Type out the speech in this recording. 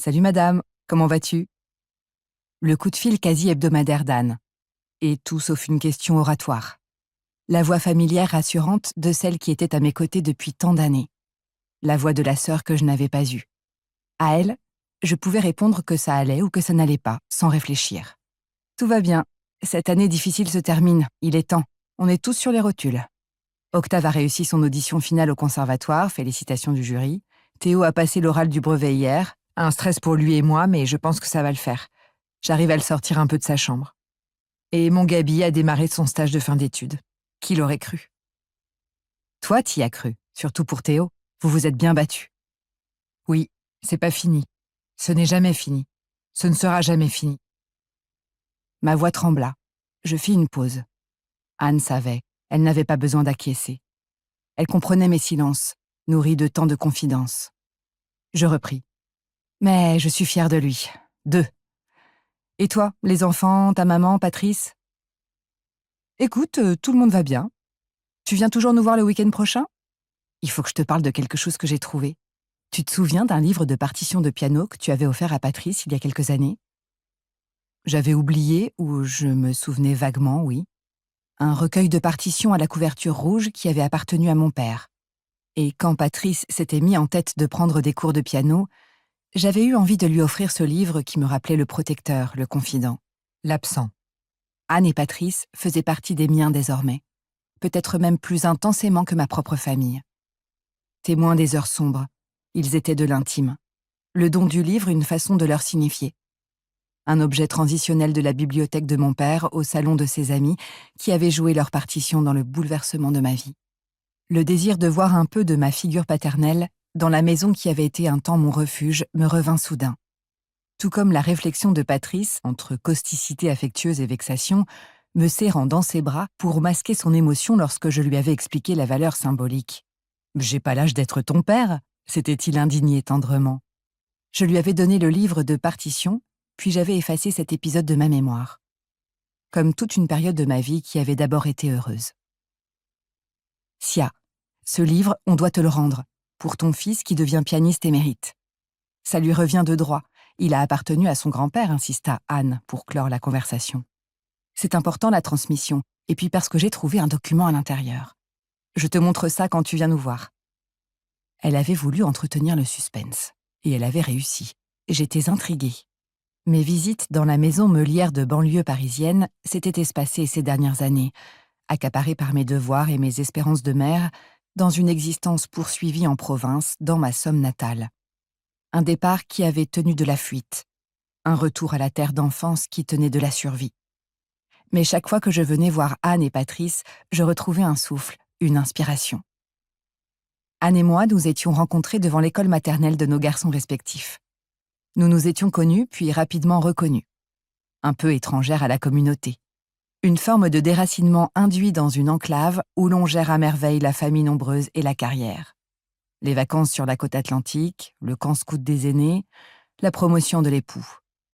Salut madame, comment vas-tu? Le coup de fil quasi hebdomadaire d'Anne. Et tout sauf une question oratoire. La voix familière rassurante de celle qui était à mes côtés depuis tant d'années. La voix de la sœur que je n'avais pas eue. À elle, je pouvais répondre que ça allait ou que ça n'allait pas, sans réfléchir. Tout va bien. Cette année difficile se termine. Il est temps. On est tous sur les rotules. Octave a réussi son audition finale au conservatoire, félicitations du jury. Théo a passé l'oral du brevet hier. Un stress pour lui et moi, mais je pense que ça va le faire. J'arrive à le sortir un peu de sa chambre. Et mon Gabi a démarré son stage de fin d'études. Qui l'aurait cru? Toi, t'y as cru, surtout pour Théo. Vous vous êtes bien battus. Oui, c'est pas fini. Ce n'est jamais fini. Ce ne sera jamais fini. Ma voix trembla. Je fis une pause. Anne savait. Elle n'avait pas besoin d'acquiescer. Elle comprenait mes silences, nourris de tant de confidences. Je repris. Mais je suis fière de lui. D'eux. Et toi, les enfants, ta maman, Patrice? Écoute, tout le monde va bien. Tu viens toujours nous voir le week-end prochain? Il faut que je te parle de quelque chose que j'ai trouvé. Tu te souviens d'un livre de partitions de piano que tu avais offert à Patrice il y a quelques années? J'avais oublié, ou je me souvenais vaguement, oui. Un recueil de partitions à la couverture rouge qui avait appartenu à mon père. Et quand Patrice s'était mis en tête de prendre des cours de piano, j'avais eu envie de lui offrir ce livre qui me rappelait le protecteur, le confident, l'absent. Anne et Patrice faisaient partie des miens désormais, peut-être même plus intensément que ma propre famille. Témoins des heures sombres, ils étaient de l'intime. Le don du livre, une façon de leur signifier. Un objet transitionnel de la bibliothèque de mon père au salon de ses amis qui avaient joué leur partition dans le bouleversement de ma vie. Le désir de voir un peu de ma figure paternelle dans la maison qui avait été un temps mon refuge me revint soudain. Tout comme la réflexion de Patrice, entre causticité affectueuse et vexation, me serrant dans ses bras pour masquer son émotion lorsque je lui avais expliqué la valeur symbolique. « J'ai pas l'âge d'être ton père », s'était-il indigné tendrement. Je lui avais donné le livre de partition, puis j'avais effacé cet épisode de ma mémoire. Comme toute une période de ma vie qui avait d'abord été heureuse. Sia, ce livre, on doit te le rendre, pour ton fils qui devient pianiste émérite. Ça lui revient de droit. Il a appartenu à son grand-père, insista Anne pour clore la conversation. C'est important la transmission, et puis parce que j'ai trouvé un document à l'intérieur. Je te montre ça quand tu viens nous voir. Elle avait voulu entretenir le suspense, et elle avait réussi. J'étais intriguée. Mes visites dans la maison meulière de banlieue parisienne s'étaient espacées ces dernières années, accaparées par mes devoirs et mes espérances de mère, dans une existence poursuivie en province, dans ma Somme natale. Un départ qui avait tenu de la fuite, un retour à la terre d'enfance qui tenait de la survie. Mais chaque fois que je venais voir Anne et Patrice, je retrouvais un souffle, une inspiration. Anne et moi nous étions rencontrés devant l'école maternelle de nos garçons respectifs. Nous nous étions connus puis rapidement reconnus. Un peu étrangères à la communauté. Une forme de déracinement induit dans une enclave où l'on gère à merveille la famille nombreuse et la carrière. Les vacances sur la côte atlantique, le camp scout des aînés, la promotion de l'époux.